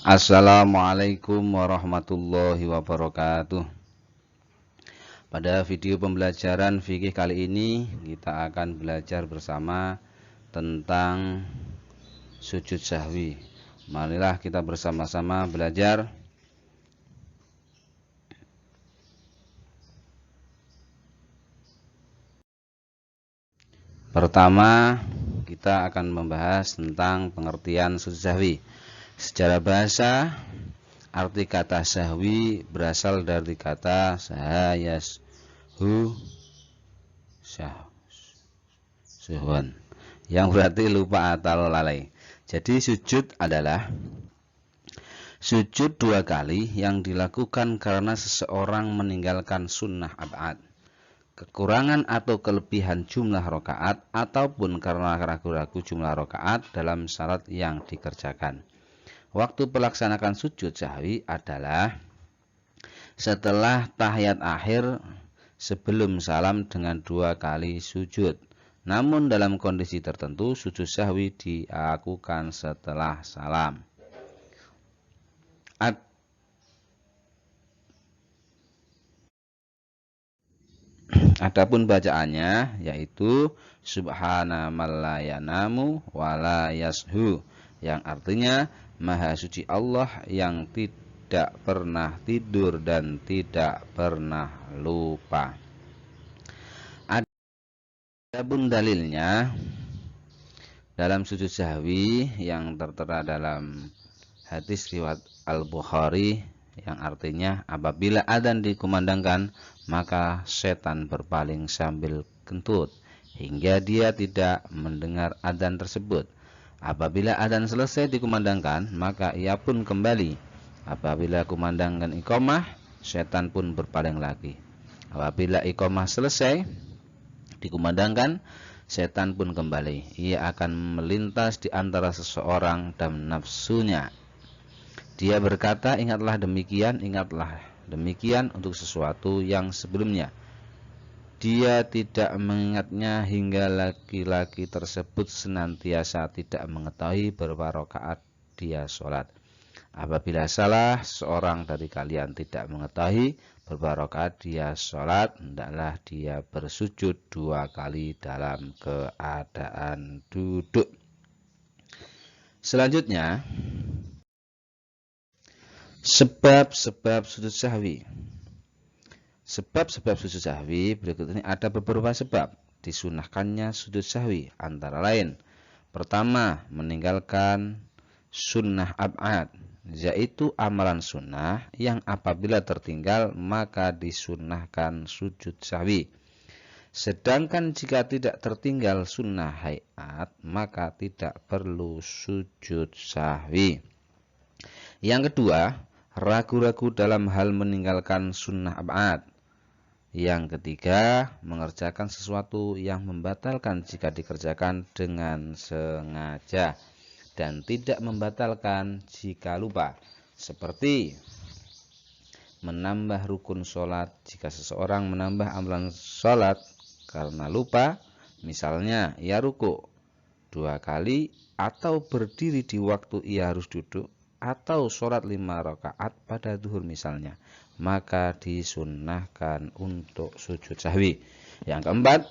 Assalamualaikum warahmatullahi wabarakatuh. Pada video pembelajaran fikih kali ini kita akan belajar bersama tentang sujud sahwi. Marilah kita bersama-sama belajar. Pertama, kita akan membahas tentang pengertian sujud sahwi. Secara bahasa, arti kata sahwi berasal dari kata sahayashu suhun, yang berarti lupa atau lalai. Jadi sujud adalah sujud dua kali yang dilakukan karena seseorang meninggalkan sunnah ab'ad, kekurangan atau kelebihan jumlah rakaat, ataupun karena ragu-ragu jumlah rakaat dalam syarat yang dikerjakan. Waktu pelaksanakan sujud sahwi adalah setelah tahiyat akhir sebelum salam dengan dua kali sujud. Namun dalam kondisi tertentu sujud sahwi dilakukan setelah salam. Adapun bacaannya yaitu subhana man la yanamu wa la yashu, yang artinya Maha suci Allah yang tidak pernah tidur dan tidak pernah lupa. Adapun dalilnya dalam sujud sahwi yang tertera dalam hadis riwayat Al-Bukhari, yang artinya apabila adzan dikumandangkan maka setan berpaling sambil kentut hingga dia tidak mendengar adzan tersebut. Apabila adzan selesai dikumandangkan maka ia pun kembali. Apabila kumandangkan iqamah, setan pun berpaling lagi. Apabila iqamah selesai dikumandangkan, setan pun kembali. Ia akan melintas di antara seseorang dan nafsunya. Dia berkata, ingatlah demikian untuk sesuatu yang sebelumnya. Dia tidak mengingatnya hingga laki-laki tersebut senantiasa tidak mengetahui berapa rakaat dia sholat. Apabila salah seorang dari kalian tidak mengetahui berapa rakaat dia sholat, hendaklah dia bersujud dua kali dalam keadaan duduk. Selanjutnya, sebab-sebab sujud sahwi. Sebab-sebab sujud sahwi berikut ini ada beberapa sebab disunahkannya sujud sahwi, antara lain: pertama, meninggalkan sunnah ab'ad, yaitu amalan sunnah yang apabila tertinggal maka disunahkan sujud sahwi. Sedangkan jika tidak tertinggal sunnah hayat maka tidak perlu sujud sahwi. Yang kedua, ragu-ragu dalam hal meninggalkan sunnah ab'ad. Yang ketiga, mengerjakan sesuatu yang membatalkan jika dikerjakan dengan sengaja dan tidak membatalkan jika lupa, seperti menambah rukun sholat. Jika seseorang menambah amalan sholat karena lupa, misalnya ia ruku dua kali, atau berdiri di waktu ia harus duduk, atau sholat 5 rakaat pada zuhur misalnya, maka disunnahkan untuk sujud sahwi. Yang keempat,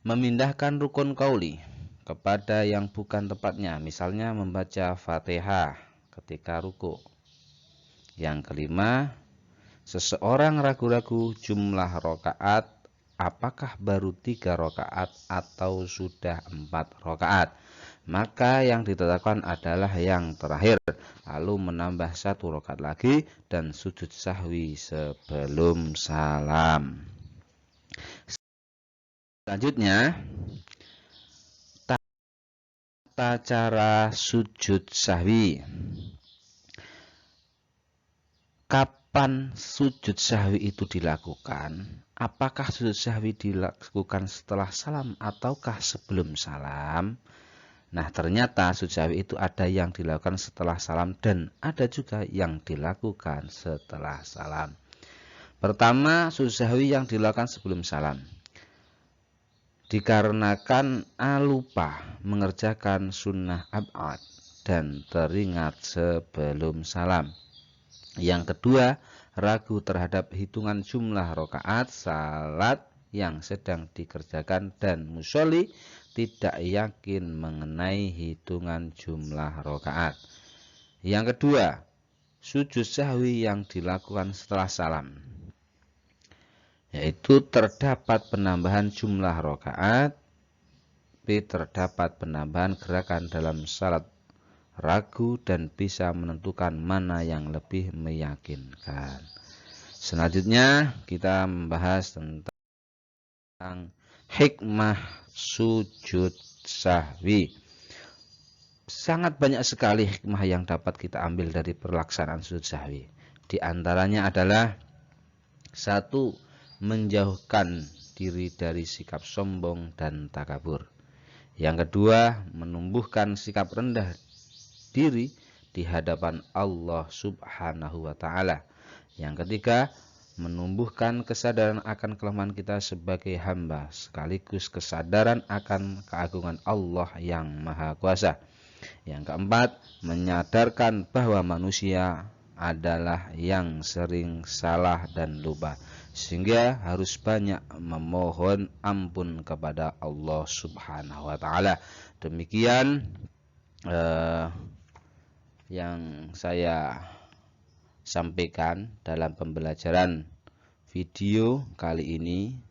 memindahkan rukun qauli kepada yang bukan tempatnya, misalnya membaca Fatihah ketika ruku. Yang kelima, seseorang ragu-ragu jumlah rakaat, apakah baru 3 rakaat atau sudah 4 rakaat, maka yang ditetapkan adalah yang terakhir, lalu menambah 1 rakaat lagi dan sujud sahwi sebelum salam. Selanjutnya, tata cara sujud sahwi. Kapan sujud sahwi itu dilakukan? Apakah sujud sahwi dilakukan setelah salam ataukah sebelum salam? Nah, ternyata sujud sahwi itu ada yang dilakukan setelah salam dan ada juga yang dilakukan setelah salam. Pertama, sujud sahwi yang dilakukan sebelum salam. Dikarenakan lupa mengerjakan sunnah ab'ad, dan teringat sebelum salam. Yang kedua, ragu terhadap hitungan jumlah rakaat salat yang sedang dikerjakan dan musolli tidak yakin mengenai hitungan jumlah rakaat. Yang kedua, sujud sahwi yang dilakukan setelah salam, yaitu terdapat penambahan jumlah rakaat, terdapat penambahan gerakan dalam salat, ragu dan bisa menentukan mana yang lebih meyakinkan. Selanjutnya kita membahas tentang hikmah sujud sahwi. Sangat banyak sekali hikmah yang dapat kita ambil dari pelaksanaan sujud sahwi. Di antaranya adalah 1. Menjauhkan diri dari sikap sombong dan takabur. Yang kedua, menumbuhkan sikap rendah diri di hadapan Allah Subhanahu wa Ta'ala. Yang ketiga, menumbuhkan kesadaran akan kelemahan kita sebagai hamba, sekaligus kesadaran akan keagungan Allah yang Maha Kuasa. Yang keempat, menyadarkan bahwa manusia adalah yang sering salah dan lupa, sehingga harus banyak memohon ampun kepada Allah Subhanahu wa Ta'ala. Demikian yang saya sampaikan dalam pembelajaran video kali ini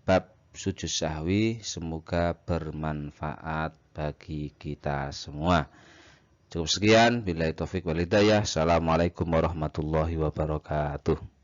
bab sujud sahwi. Semoga bermanfaat bagi kita semua. Cukup sekian, billahi taufik wal hidayah. Assalamualaikum warahmatullahi wabarakatuh.